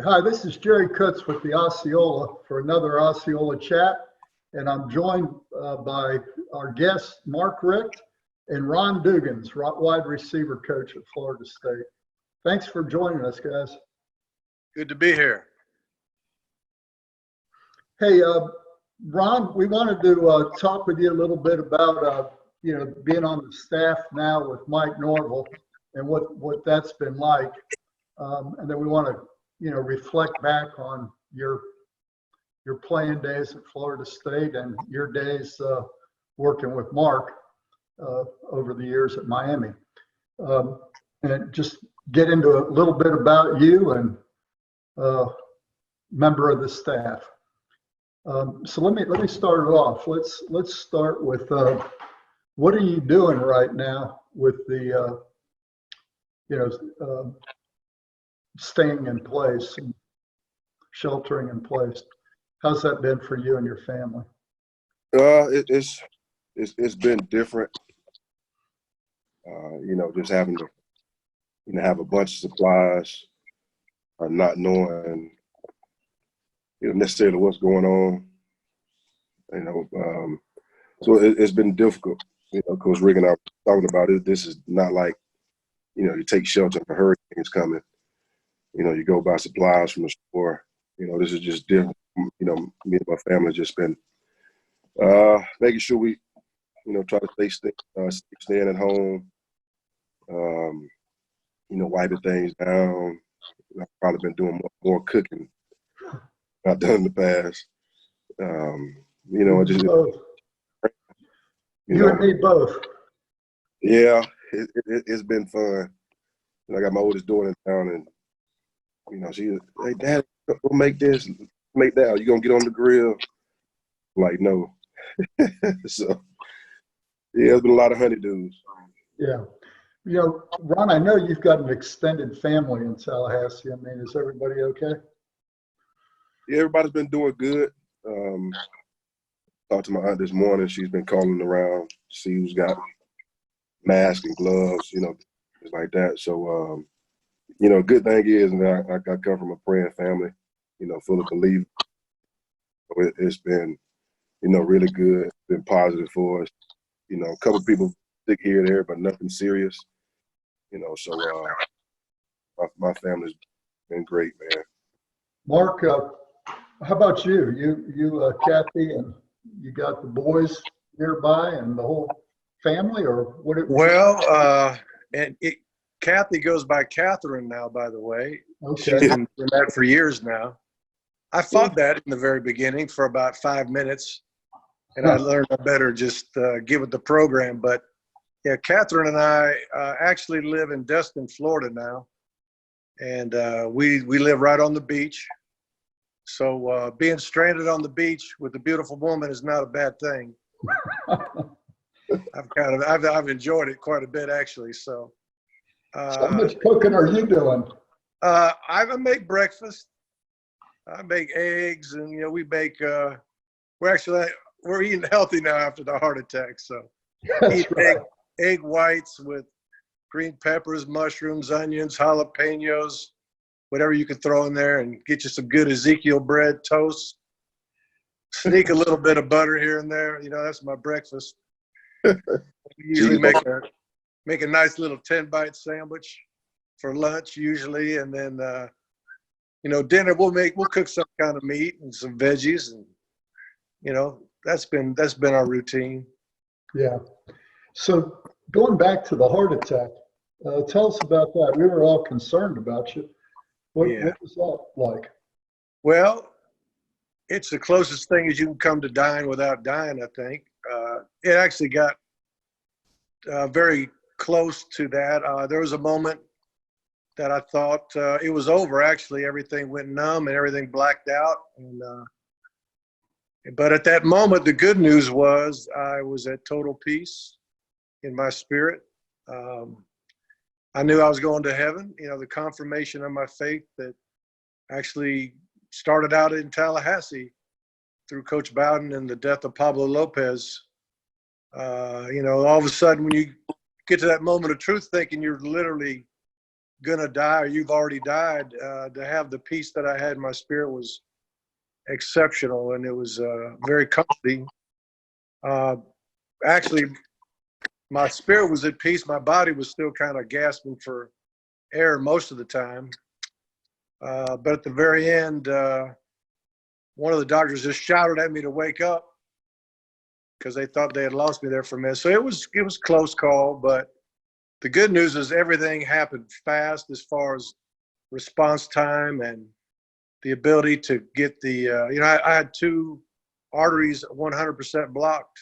Hi, this is Jerry Kutz with the Osceola for another Osceola chat, and I'm joined by our guests, Mark Richt and Ron Dugans, wide receiver coach at Florida State. Thanks for joining us, guys. Good to be here. Hey, Ron, we wanted to talk with you a little bit about being on the staff now with Mike Norville and what that's been like, and then we want to reflect back on your playing days at Florida State and your days working with Mark over the years at Miami, and just get into a little bit about you and member of the staff. So let me start it off. Let's start with what are you doing right now with the staying in place and sheltering in place? How's that been for you and your family? It's been different. Just having to have a bunch of supplies, not knowing necessarily what's going on. So it's been difficult. Coach Rick and I were talking about it. This is not like you take shelter if a hurricane is coming. You go buy supplies from the store. This is just different. Me and my family just been making sure we, try to staying at home. Wiping things down. I've probably been doing more cooking than I've done in the past. Both. You and me both. Yeah, it's been fun. I got my oldest daughter in town, and she, hey, Dad, we'll make this, make that. You gonna get on the grill? I'm like, no. So, yeah, it's been a lot of honeydews. Yeah. Ron, I know you've got an extended family in Tallahassee. I mean, is everybody okay? Yeah, everybody's been doing good. Talked to my aunt this morning. She's been calling around, see who's got masks and gloves, things like that. So, good thing is, I come from a praying family, full of belief. It's been, really good. It's been positive for us. A couple of people sick here and there, but nothing serious. So my family's been great, man. Mark, how about you? You, Kathy, and you got the boys nearby and the whole family, or what? Kathy goes by Catherine now, by the way. Okay. She's been doing that for years now. I fought that in the very beginning for about 5 minutes, and I learned I better just give it the program. But yeah, Catherine and I actually live in Destin, Florida now, and we live right on the beach. So being stranded on the beach with a beautiful woman is not a bad thing. I've enjoyed it quite a bit, actually. So how much cooking are you doing? I make breakfast. I make eggs, and we bake. We're eating healthy now after the heart attack. So eat Right. egg whites with green peppers, mushrooms, onions, jalapenos, whatever you can throw in there, and get you some good Ezekiel bread toast. Sneak a little bit of butter here and there. That's my breakfast. Usually make a nice little 10-bite sandwich for lunch usually, and then dinner we'll cook some kind of meat and some veggies, and that's been our routine. Yeah. So going back to the heart attack, tell us about that. We were all concerned about you. What was that like? Well, it's the closest thing as you can come to dying without dying, I think. It actually got very close to that. There was a moment that I thought it was over. Actually, everything went numb and everything blacked out. But at that moment, the good news was I was at total peace in my spirit. I knew I was going to heaven. The confirmation of my faith that actually started out in Tallahassee through Coach Bowden and the death of Pablo Lopez. All of a sudden, when you get to that moment of truth, thinking you're literally gonna die or you've already died, to have the peace that I had in my spirit was exceptional, and it was very comforting. Actually, my spirit was at peace. My body was still kind of gasping for air most of the time. But at the very end, one of the doctors just shouted at me to wake up because they thought they had lost me there for a minute. So it was close call, but the good news is everything happened fast as far as response time and the ability to get the, I had two arteries 100% blocked.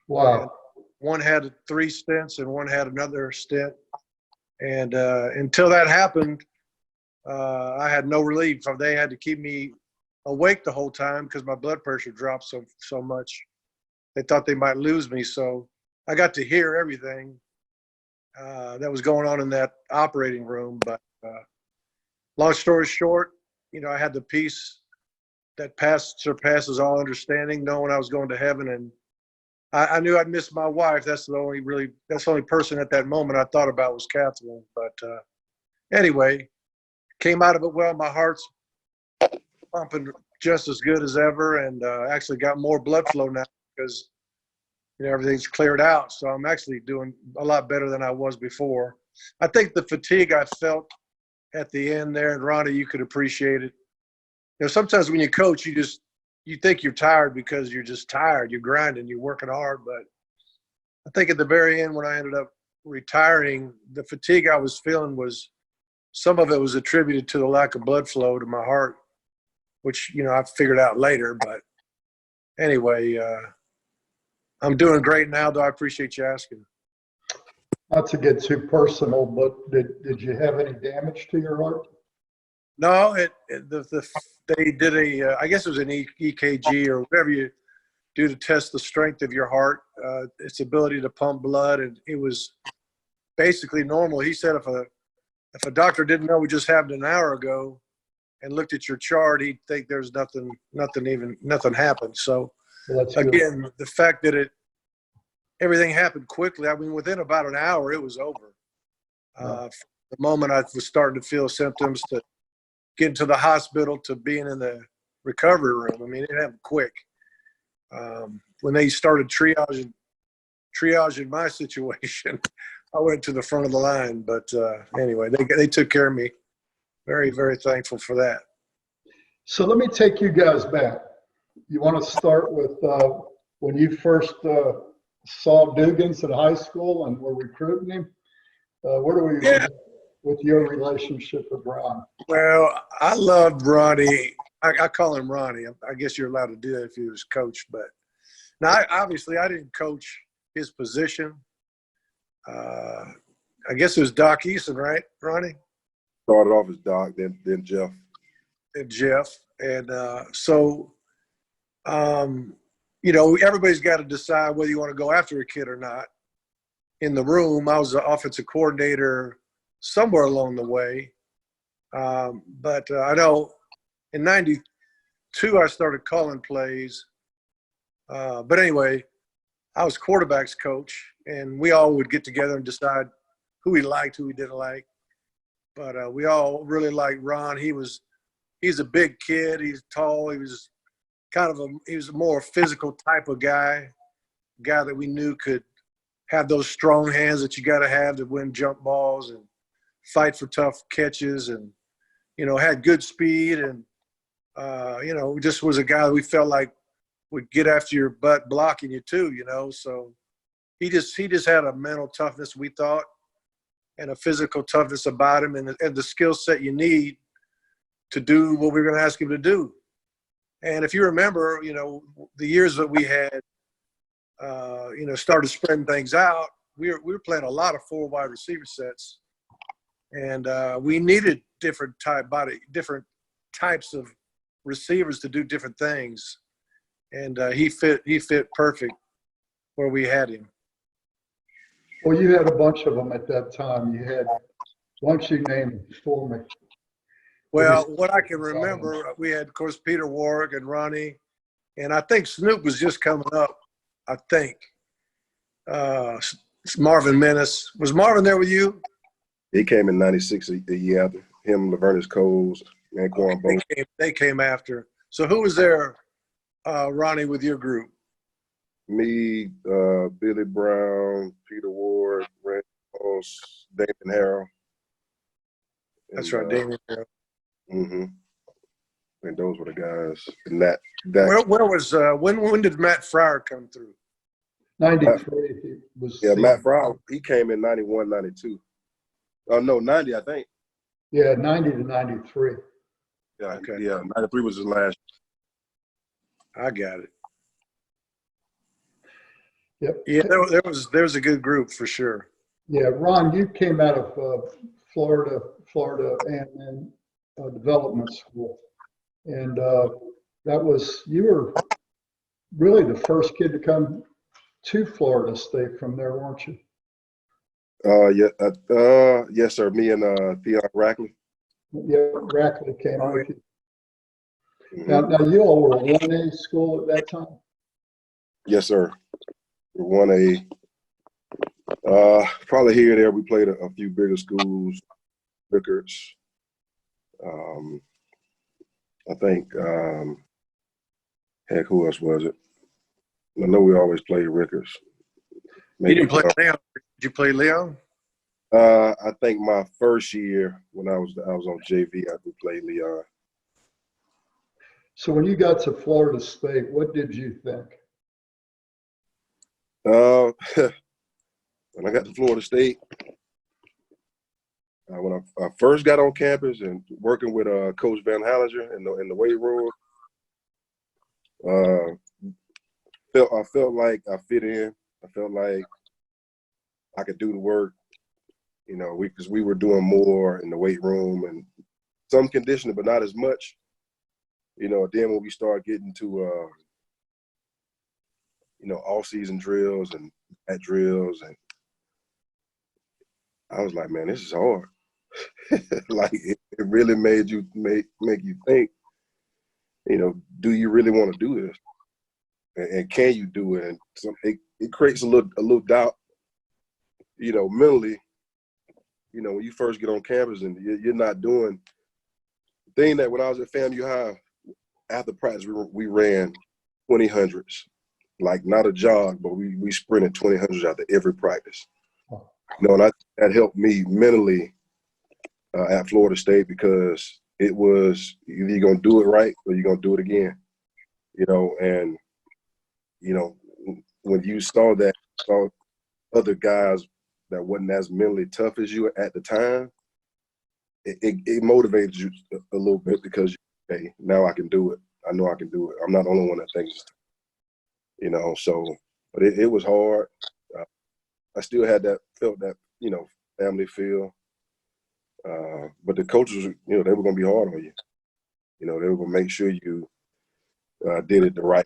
Wow. One had 3 stents and one had another stent. And until that happened, I had no relief. They had to keep me awake the whole time because my blood pressure dropped so much. They thought they might lose me. So I got to hear everything that was going on in that operating room. But long story short, I had the peace that surpasses all understanding, knowing I was going to heaven. And I knew I'd miss my wife. That's the only person at that moment I thought about was Catherine. But anyway, came out of it well. My heart's pumping just as good as ever, and actually got more blood flow now because everything's cleared out. So I'm actually doing a lot better than I was before. I think the fatigue I felt at the end there, and Ronnie, you could appreciate it. Sometimes when you coach, you think you're tired because you're just tired. You're grinding, you're working hard. But I think at the very end, when I ended up retiring, the fatigue I was feeling some of it was attributed to the lack of blood flow to my heart, which, I figured out later. But anyway, I'm doing great now, though. I appreciate you asking. Not to get too personal, but did you have any damage to your heart? No, they did I guess it was an EKG or whatever you do to test the strength of your heart, its ability to pump blood, and it was basically normal. He said if a doctor didn't know what just happened an hour ago and looked at your chart, he'd think there's nothing happened. So again, the fact that everything happened quickly. I mean, within about an hour, it was over. From the moment I was starting to feel symptoms to getting to the hospital to being in the recovery room. I mean, it happened quick. When they started triaging my situation, I went to the front of the line. But anyway, they took care of me. Very, very thankful for that. So let me take you guys back. You want to start with when you first saw Dugans at high school and were recruiting him? Where do we with your relationship with Ron? Well, I loved Ronnie. I call him Ronnie. I guess you're allowed to do that if he was coach. But now, obviously, I didn't coach his position. I guess it was Doc Eason, right, Ronnie? Started off as Doc, then Jeff. And Jeff. And everybody's got to decide whether you want to go after a kid or not. In the room, I was the offensive coordinator somewhere along the way. But I know in 92, I started calling plays. But anyway, I was quarterback's coach, and we all would get together and decide who we liked, who we didn't like. But we all really liked Ron. He's a big kid. He's tall. He was a more physical type of guy that we knew could have those strong hands that you got to have to win jump balls and fight for tough catches, and had good speed, and just was a guy that we felt like would get after your butt blocking you too. So he just had a mental toughness, we thought, and a physical toughness about him, and the skill set you need to do what we were going to ask him to do. And if you remember, the years that we had, started spreading things out, we were playing a lot of 4 wide receiver sets, and we needed different types of receivers to do different things. And he fit perfect where we had him. Well, you had a bunch of them at that time. Why don't you name for me? Well, what I can remember, we had, of course, Peter Warwick and Ronnie, and I think Snoop was just coming up. I think Marvin Menace. Was Marvin there with you? He came in '96, a year after him, Lavernus Coles, and Quan Bone. They came after. So who was there, Ronnie, with your group? Me, Billy Brown, Peter Ward, Randy Moss, Damon Harrell. That's right, Damien. Mm-hmm. And those were the guys. And Where was when did Matt Fryer come through? 93 he was. Yeah, Matt Fryer, he came in 91, 92. Oh no, 90, I think. Yeah, 90 to 93. Yeah, Okay. Yeah, 93 was his last. I got it. Yep. Yeah, there was a good group for sure. Yeah, Ron, you came out of Florida and Development School, and you were really the first kid to come to Florida State from there, weren't you? Yes, sir. Me and Theon Rackley. Yeah, Rackley came with you. Mm-hmm. Now you all were 1A school at that time? Yes, sir. We're 1A. Probably here and there. We played a few bigger schools, Rickards. I think, heck, who else was it? I know we always played Rickards. You didn't play Leon. Did you play Leon? I think my first year when I was on JV, I would play Leon. So when you got to Florida State, what did you think? When I got to Florida State, when I first got on campus and working with Coach Van Hallinger in the weight room, I felt like I fit in. I felt like I could do the work. You know, because we were doing more in the weight room and some conditioning, but not as much. You know, then when we start getting to off-season drills and at drills, and I was like, man, this is hard. Like it really made you make you think, you know, do you really want to do this? And can you do it? And it creates a little doubt, you know, mentally, you know, when you first get on campus and you're not doing the thing that when I was at FAMU High, after practice, we ran 2000s, like not a jog, but we sprinted 2000s after every practice. You know, and that helped me mentally at Florida State because it was either you're going to do it right or you're going to do it again. You know, and, you know, when you saw other guys that wasn't as mentally tough as you at the time, it motivated you a little bit because, hey, now I can do it. I know I can do it. I'm not the only one that thinks, you know, so, but it was hard. I still felt that, you know, family feel. But the coaches, you know, they were going to be hard on you. You know, they were going to make sure you did it the right.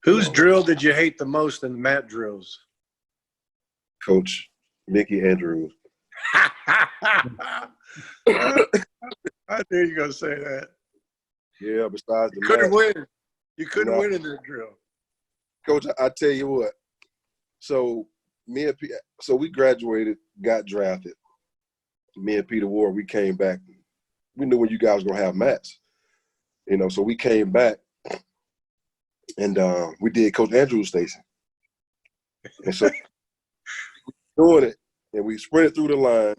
Whose drill did you hate the most in the mat drills? Coach Mickey Andrews. I knew you were going to say that. Yeah, besides You couldn't win. You couldn't No. win in that drill. Coach, I tell you what. So we graduated, got drafted. Me and Peter Ward, we came back. We knew when you guys were gonna have mats, you know. So we came back, and we did Coach Andrews' station, and so doing it, and we sprinted through the line,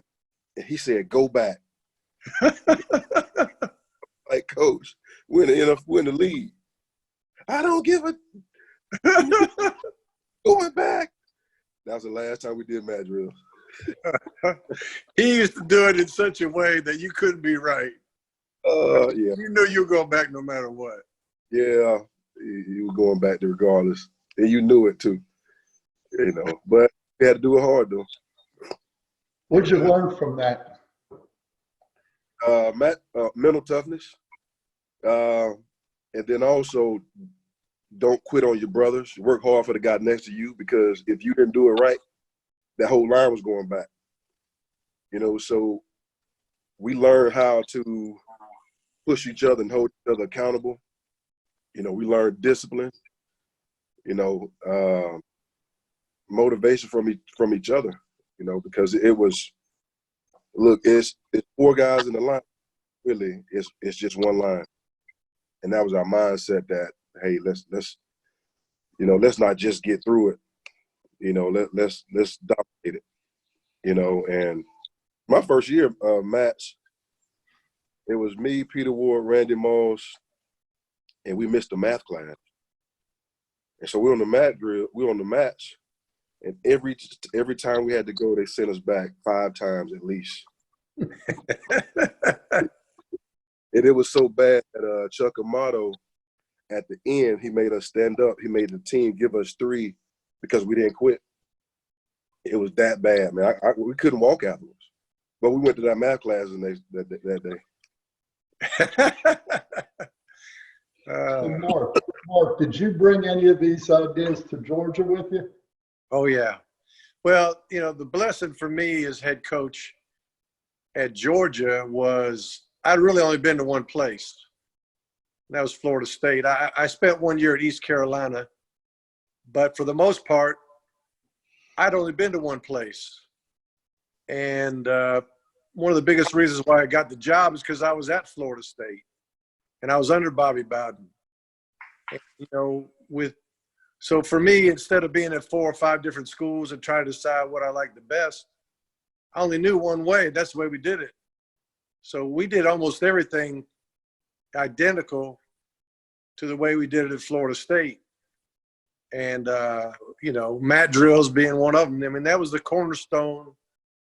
and he said, "Go back." Like, Coach, we're in the lead. I don't give a going back. That was the last time we did mat drills. He used to do it in such a way that you couldn't be right. Yeah. You knew you were going back no matter what. Yeah, you were going back to regardless, and you knew it too. You know, but you had to do it hard though. What'd you learn from that? Mental toughness, and then also don't quit on your brothers. Work hard for the guy next to you because if you didn't do it right, that whole line was going back. You know, so we learned how to push each other and hold each other accountable. You know, we learned discipline. You know, motivation from each other. You know, because it was Look, it's four guys in the line. Really, it's just one line, and that was our mindset. That hey, let's let's not just get through it. Let's dominate it. And my first year match, it was me, Peter Ward, Randy Moss, and we missed the math class. And so we're on the mat drill, we're on the match, and every time we had to go, they sent us back 5 times at least. And it was so bad that Chuck Amato, at the end, he made us stand up. He made the team give us 3 because we didn't quit. It was that bad, man. We couldn't walk afterwards. But we went to that math class that day. So Mark, did you bring any of these ideas to Georgia with you? Oh, yeah. Well, the blessing for me as head coach at Georgia was I'd really only been to one place. And that was Florida State. I spent 1 year at East Carolina, but for the most part, I'd only been to one place. And one of the biggest reasons why I got the job is because I was at Florida State and I was under Bobby Bowden. And, so for me, instead of being at 4 or 5 different schools and trying to decide what I liked the best, I only knew one way. That's the way we did it. So we did almost everything identical to the way we did it at Florida State. And, mat drills being one of them. I mean, that was the cornerstone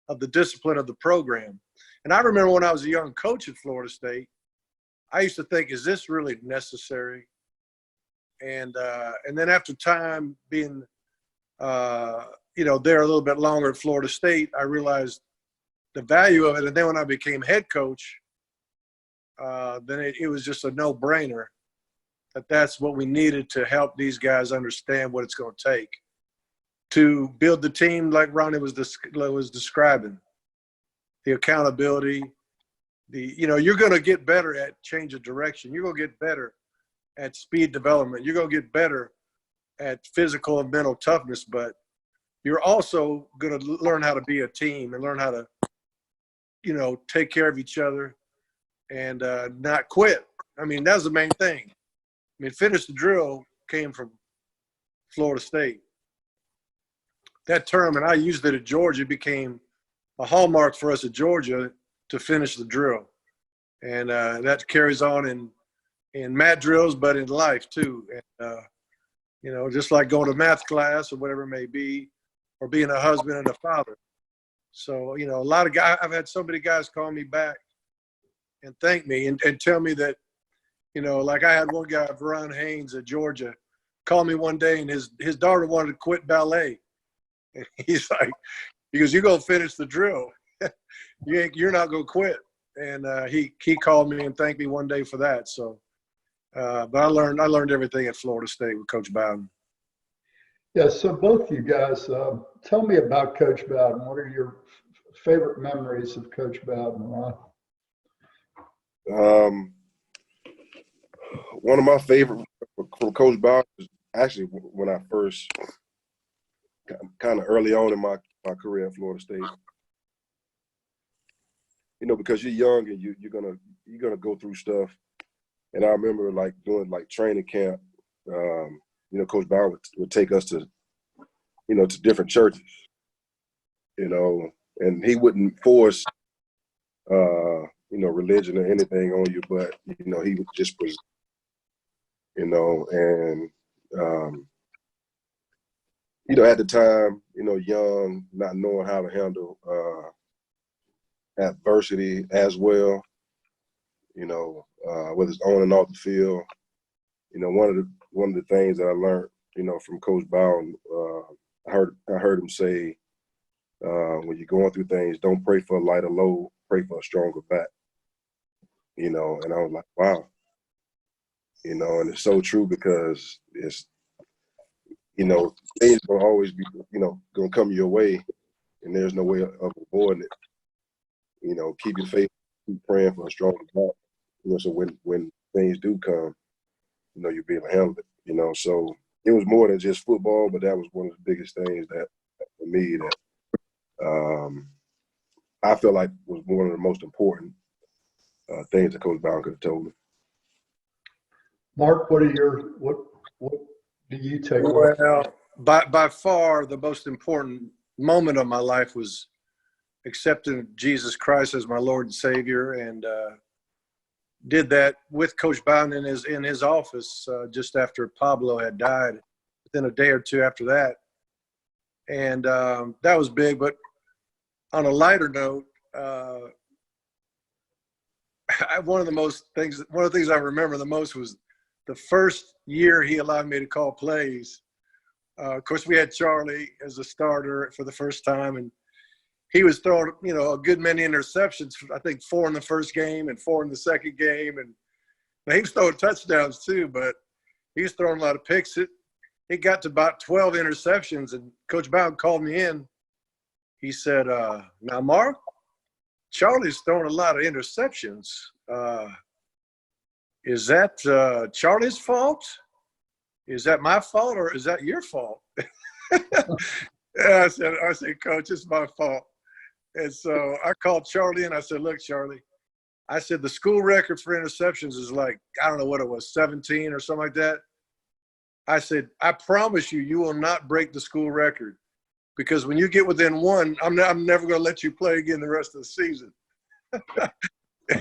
of the discipline of the program. And I remember when I was a young coach at Florida State, I used to think, is this really necessary? And then after time being, there a little bit longer at Florida State, I realized the value of it. And then when I became head coach, then it was just a no-brainer that that's what we needed to help these guys understand what it's going to take to build the team like Ronnie was describing. The accountability, you're going to get better at change of direction. You're going to get better at speed development. You're going to get better at physical and mental toughness, but you're also going to learn how to be a team and learn how to, take care of each other and not quit. I mean, that's the main thing. I mean, finish the drill came from Florida State. That term, and I used it at Georgia, became a hallmark for us at Georgia to finish the drill. And that carries on in mat drills, but in life too. And, just like going to math class or whatever it may be, or being a husband and a father. So, a lot of guys, I've had so many guys call me back and thank me and tell me that, like I had one guy, Veron Haynes at Georgia, call me one day and his daughter wanted to quit ballet. And he's like, because you're going to finish the drill. You're not going to quit. And he called me and thanked me one day for that. So, but I learned everything at Florida State with Coach Bowden. Yeah, so both you guys, tell me about Coach Bowden. What are your favorite memories of Coach Bowden, Ron? One of my favorite from Coach Bowden is actually when I first, kind of early on in my career at Florida State. Because you're young and you're gonna go through stuff. And I remember doing training camp. Coach Bowden would take us to, to different churches. And he wouldn't force, religion or anything on you, but he would just present. And at the time, young, not knowing how to handle adversity as well, whether it's on and off the field. One of the things that I learned, from Coach Bowden, I heard him say, when you're going through things, don't pray for a lighter load, pray for a stronger back. And I was like, wow. And it's so true because it's, things will always be, going to come your way, and there's no way of avoiding it. Keep your faith, keep praying for a stronger back. So when things do come, you'll be able to handle it. So it was more than just football, but that was one of the biggest things that for me that I feel like was one of the most important things that Coach Brown could have told me. Mark, what do you take away? Well, by far the most important moment of my life was accepting Jesus Christ as my Lord and Savior, and did that with Coach Bowden in his office just after Pablo had died, within a day or two after that. And that was big. But on a lighter note, one of the things I remember the most was the first year he allowed me to call plays. Of course, we had Charlie as a starter for the first time, and he was throwing, a good many interceptions. I think 4 in the first game and 4 in the second game, and he was throwing touchdowns too. But he was throwing a lot of picks. It got to about 12 interceptions, and Coach Bowden called me in. He said, "Now, Mark, Charlie's throwing a lot of interceptions. Is that Charlie's fault? Is that my fault, or is that your fault?" I said, "Coach, it's my fault." And so I called Charlie and I said, "Look, Charlie," I said, "the school record for interceptions is like, I don't know what it was, 17 or something like that." I said, "I promise you will not break the school record, because when you get within 1, I'm never going to let you play again the rest of the season."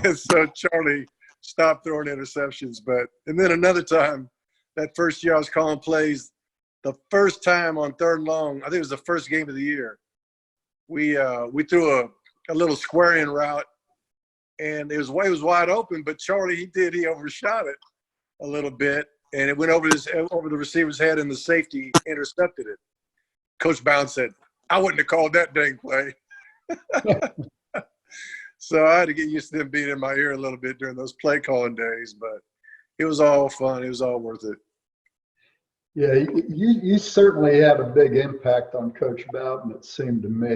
And so Charlie stopped throwing interceptions. And then another time, that first year I was calling plays, the first time on 3rd and long, I think it was the first game of the year, we threw a little square in route, and it was wide open, but Charlie, he overshot it a little bit, and it went over the receiver's head, and the safety intercepted it. Coach Bowden said, "I wouldn't have called that dang play." So I had to get used to them being in my ear a little bit during those play calling days, but it was all fun. It was all worth it. Yeah, you certainly had a big impact on Coach Bowden, it seemed to me.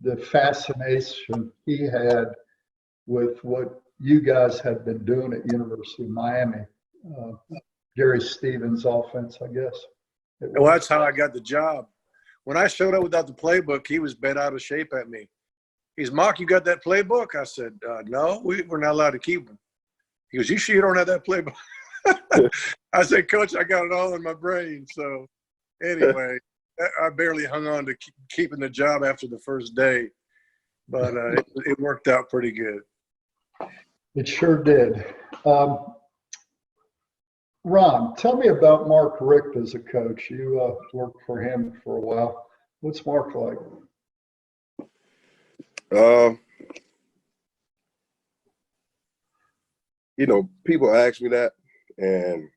The fascination he had with what you guys had been doing at University of Miami. Gary Stevens' offense, I guess. Well, that's how I got the job. When I showed up without the playbook, he was bent out of shape at me. He's, "Mark, you got that playbook?" I said, "No, we're not allowed to keep them." He goes, "You sure you don't have that playbook?" I said, "Coach, I got it all in my brain." So anyway, I barely hung on to keeping the job after the first day, but it worked out pretty good. It sure did. Ron, tell me about Mark Richt as a coach. You worked for him for a while. What's Mark like? People ask me that, and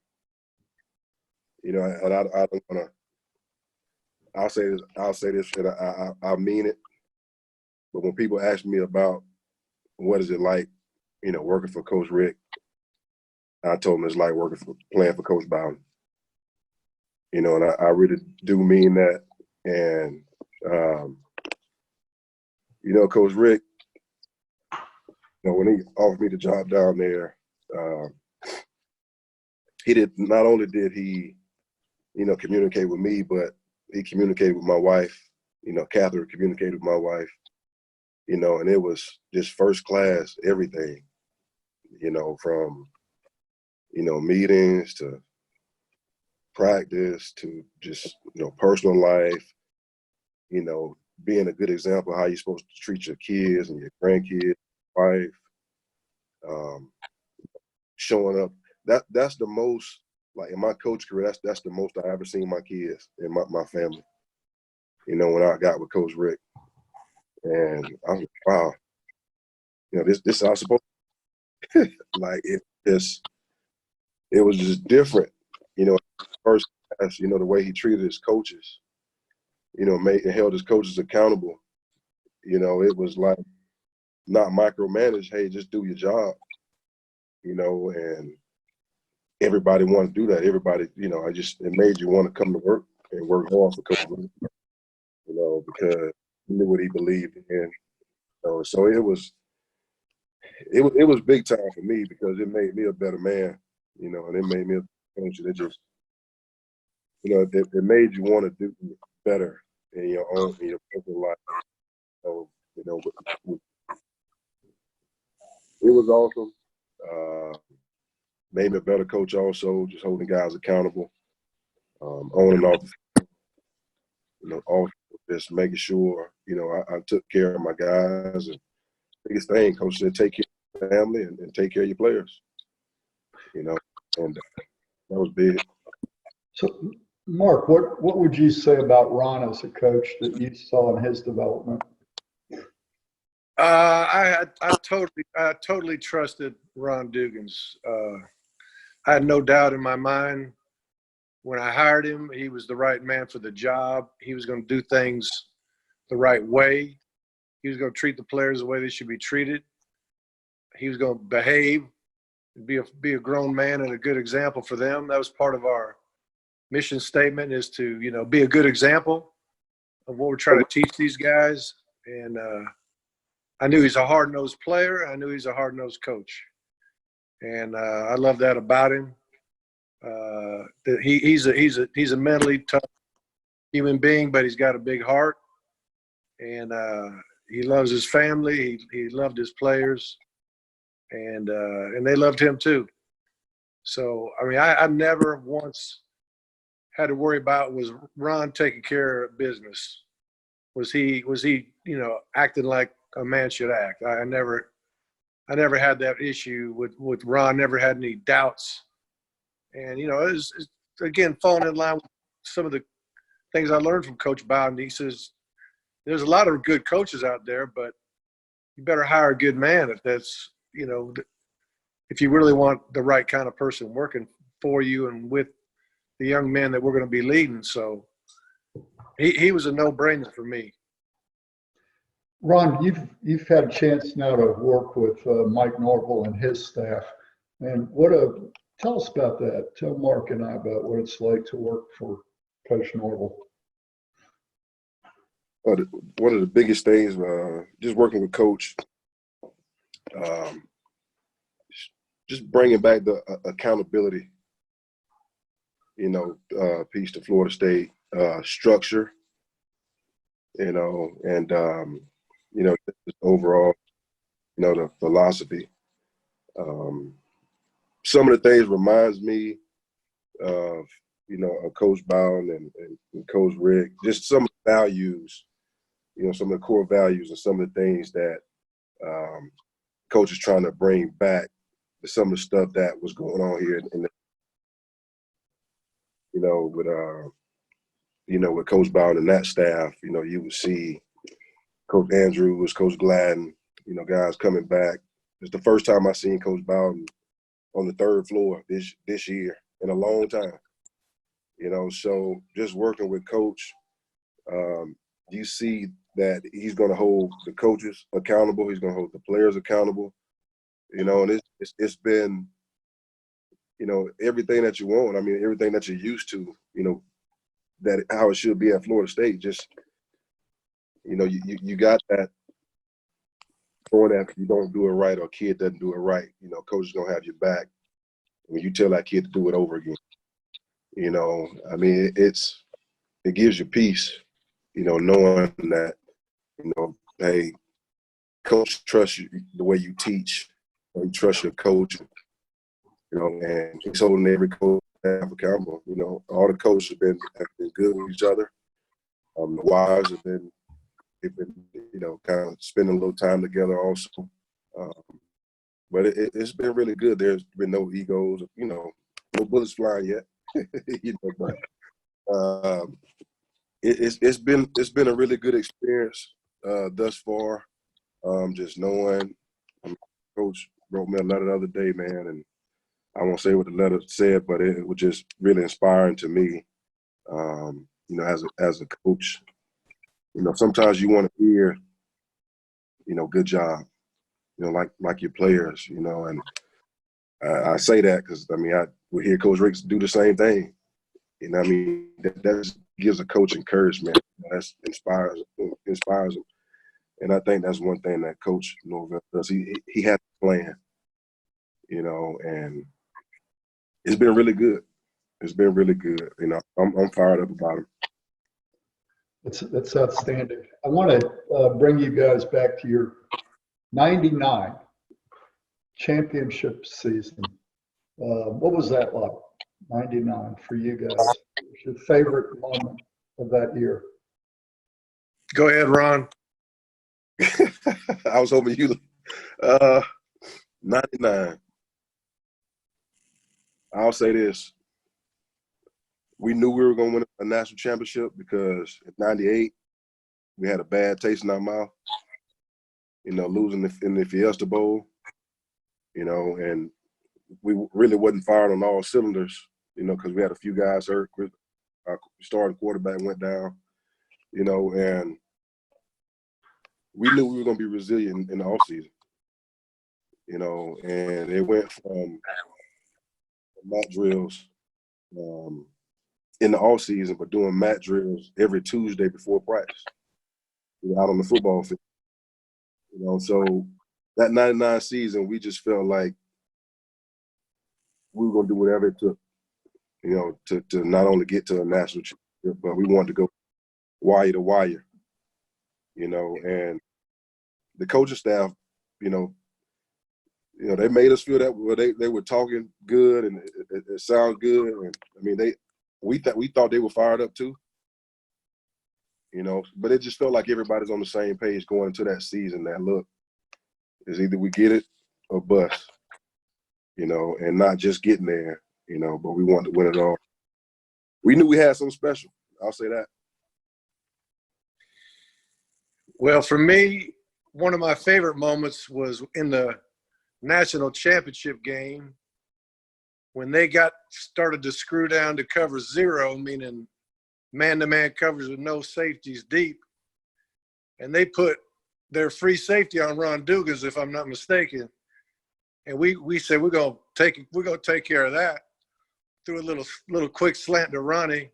and I don't want to. I'll say this, and I mean it. But when people ask me about what is it like, working for Coach Richt, I told them it's like playing for Coach Bowden. And I really do mean that. And Coach Richt, when he offered me the job down there, not only did he communicate with me, but he communicated with my wife. Catherine communicated with my wife. And it was just first class everything. From meetings to practice to just personal life. Being a good example of how you're supposed to treat your kids and your grandkids, wife. Showing up. That's the most, like, in my coach career, that's the most I ever seen my kids and my family. When I got with Coach Richt, and I was like, wow, this is how I'm supposed to. Like, it was just different. First class, the way he treated his coaches, held his coaches accountable. It was like not micromanage. Hey, just do your job. And everybody wanted to do that. Everybody, it made you want to come to work and work hard for Coach Richt, because he knew what he believed in. So it was big time for me, because it made me a better man, and it made me a coach that just, it made you want to do better in your personal life. You know, it was awesome. Made me a better coach also, just holding guys accountable, on and off, also just making sure, I took care of my guys. And biggest thing, coach said, take care of your family and take care of your players, and that was big. So, Mark, what would you say about Ron as a coach that you saw in his development? I totally trusted Ron Dugans. I had no doubt in my mind when I hired him, he was the right man for the job. He was going to do things the right way. He was going to treat the players the way they should be treated. He was going to behave, be a grown man and a good example for them. That was part of our mission statement, is to, be a good example of what we're trying to teach these guys. And I knew he's a hard-nosed player. I knew he's a hard-nosed coach. And I love that about him. That he's a mentally tough human being, but he's got a big heart. And he loves his family. He loved his players. And they loved him too. So, I mean, I never once had to worry about, was Ron taking care of business? Was he acting like a man should act? I never had that issue with Ron. Never had any doubts. And it's again falling in line with some of the things I learned from Coach Bowden. He says there's a lot of good coaches out there, but you better hire a good man if that's if you really want the right kind of person working for you and with the young men that we're going to be leading. So he was a no-brainer for me. Ron, you've had a chance now to work with Mike Norvell and his staff, and tell us about that. Tell Mark and I about what it's like to work for Coach Norvell. One of the biggest things, just working with Coach, just bringing back the accountability, piece to Florida State, structure, and just overall, the philosophy. Some of the things reminds me of, of Coach Bowden and Coach Richt, just some of the values, some of the core values and some of the things that Coach is trying to bring back to some of the stuff that was going on here with Coach Bowden and that staff. You would see Coach Andrews, Coach Gladden, guys coming back. It's the first time I seen Coach Bowden on the third floor this year in a long time. So just working with Coach, you see that he's going to hold the coaches accountable. He's going to hold the players accountable. And it's been, everything that you want. I mean, everything that you're used to, that how it should be at Florida State. Just, you got that going after you don't do it right or a kid doesn't do it right. Coach is going to have your back when you tell that kid to do it over again. I mean, it gives you peace, knowing that, hey, Coach trusts you the way you teach. You trust your coach, and he's holding every coach accountable. All the coaches have been good with each other. The wives they've been, kind of spending a little time together also. But it's been really good. There's been no egos, no bullets flying yet. But it's been a really good experience thus far. Just knowing, Coach wrote me a letter the other day, man, and I won't say what the letter said, but it was just really inspiring to me. As a coach, sometimes you want to hear, good job, like your players, and I say that because we hear Coach Richt do the same thing. I mean, that just gives a coach encouragement. That inspires them. And I think that's one thing that Coach Norvell does. He has a plan, and it's been really good. It's been really good. I'm fired up about him. That's outstanding. I want to bring you guys back to your 99 championship season. What was that like? 99 for you guys. What's your favorite moment of that year? Go ahead, Ron. I was hoping you 99. I'll say this. We knew we were going to win a national championship because in 98, we had a bad taste in our mouth, losing in the Fiesta Bowl, and we really wasn't firing on all cylinders, because we had a few guys hurt. Our starting quarterback went down, and we knew we were going to be resilient in the offseason, and it went from mat drills in the offseason, but doing mat drills every Tuesday before practice, out on the football field. So that 99 season, we just felt like we were going to do whatever it took, to not only get to a national championship, but we wanted to go wire to wire, and the coaching staff, they made us feel that they were talking good and it sounded good. And I mean, we thought they were fired up too, but it just felt like everybody's on the same page going into that season. That look is either we get it or bust, and not just getting there, but we wanted to win it all. We knew we had something special. I'll say that. Well, for me, one of my favorite moments was in the national championship game when they started to screw down to cover zero, meaning man-to-man coverage with no safeties deep. And they put their free safety on Ron Dugans, if I'm not mistaken. And we said we're gonna take care of that. Threw a little quick slant to Ronnie.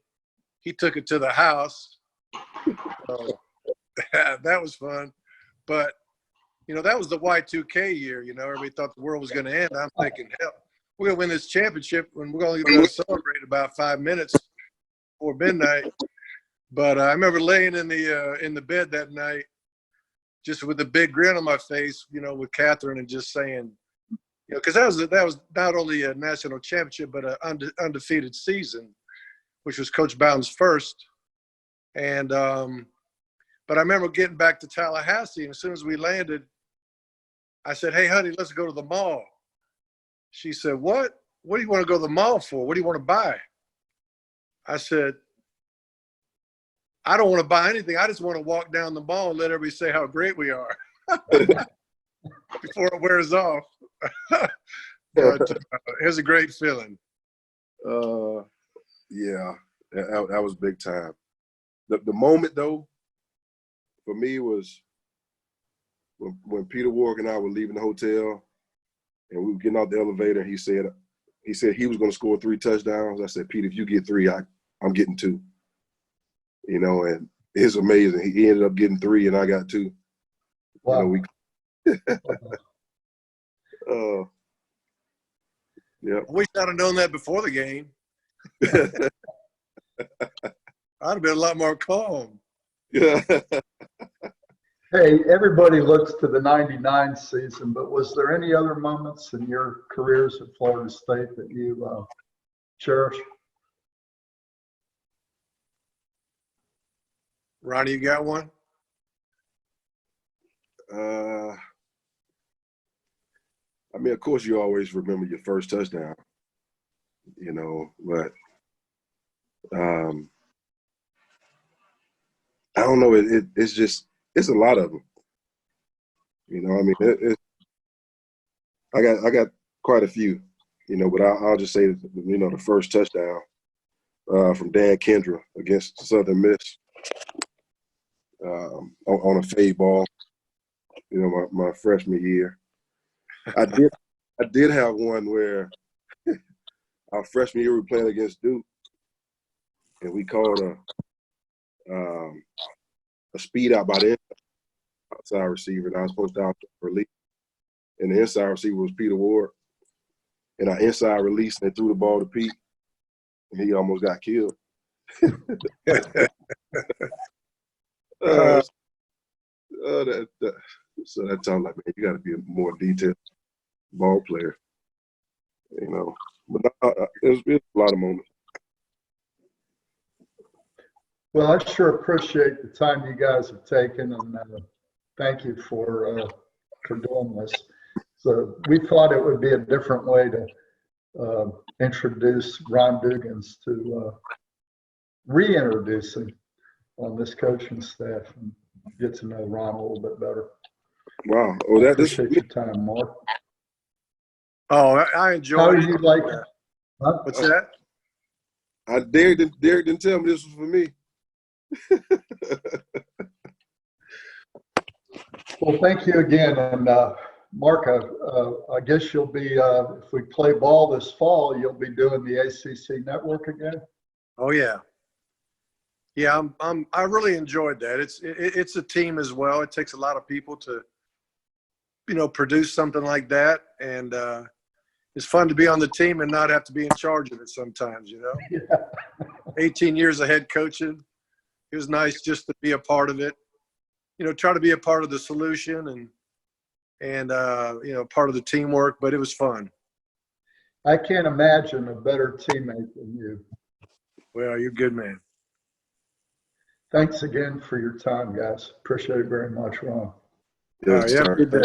He took it to the house. So, that was fun. But that was the Y2K year. Everybody thought the world was going to end. I'm thinking, hell, we're going to win this championship, and we're only going to celebrate about 5 minutes before midnight. But I remember laying in the bed that night, just with a big grin on my face, with Catherine, and just saying, because that was not only a national championship, but an undefeated season, which was Coach Bowden's first. And but I remember getting back to Tallahassee, and as soon as we landed, I said, "Hey, honey, let's go to the mall." She said, "What? What do you want to go to the mall for? What do you want to buy?" I said, "I don't want to buy anything. I just want to walk down the mall and let everybody say how great we are before it wears off." But it was a great feeling. Yeah, that was big time. The moment, though, for me was when Peter Warwick and I were leaving the hotel and we were getting out the elevator. He said he was going to score 3 touchdowns. I said, "Pete, if you get 3, I'm getting 2." And it's amazing. He ended up getting 3 and I got 2. Wow. Yeah. I wish I'd have known that before the game. I'd have been a lot more calm. Yeah. Hey, everybody looks to the 99 season, but was there any other moments in your careers at Florida State that you cherish? Ronnie, you got one? I mean, of course, you always remember your first touchdown, but I don't know. It's a lot of them. I mean, I got quite a few, but I'll just say, the first touchdown from Dan Kendra against Southern Miss on a fade ball, my freshman year. I did have one where our freshman year we were playing against Duke, and we called a speed out by the outside receiver, and I was supposed to out release. And the inside receiver was Peter Ward. And I inside released and threw the ball to Pete, and he almost got killed. Uh, so that's all like, man, you got to be a more detailed ball player, you know. But it's a lot of moments. Well, I sure appreciate the time you guys have taken, and thank you for doing this. So we thought it would be a different way to introduce Ron Dugans, to reintroduce him on this coaching staff and get to know Ron a little bit better. Wow. Oh, this Appreciate your time, Mark. Oh, I How enjoyed do you it. like? Huh? What's that? Derek didn't tell me this was for me. Well, thank you again, and Mark, I guess you'll be if we play ball this fall, you'll be doing the ACC network again. Oh yeah, yeah. I really enjoyed that. It's a team as well. It takes a lot of people to, produce something like that, and it's fun to be on the team and not have to be in charge of it sometimes. Yeah. 18 years of head coaching. It was nice just to be a part of it. Try to be a part of the solution and part of the teamwork. But it was fun. I can't imagine a better teammate than you. Well, you're a good man. Thanks again for your time, guys. Appreciate it very much, Ron. Yes, Yeah, sir. good day.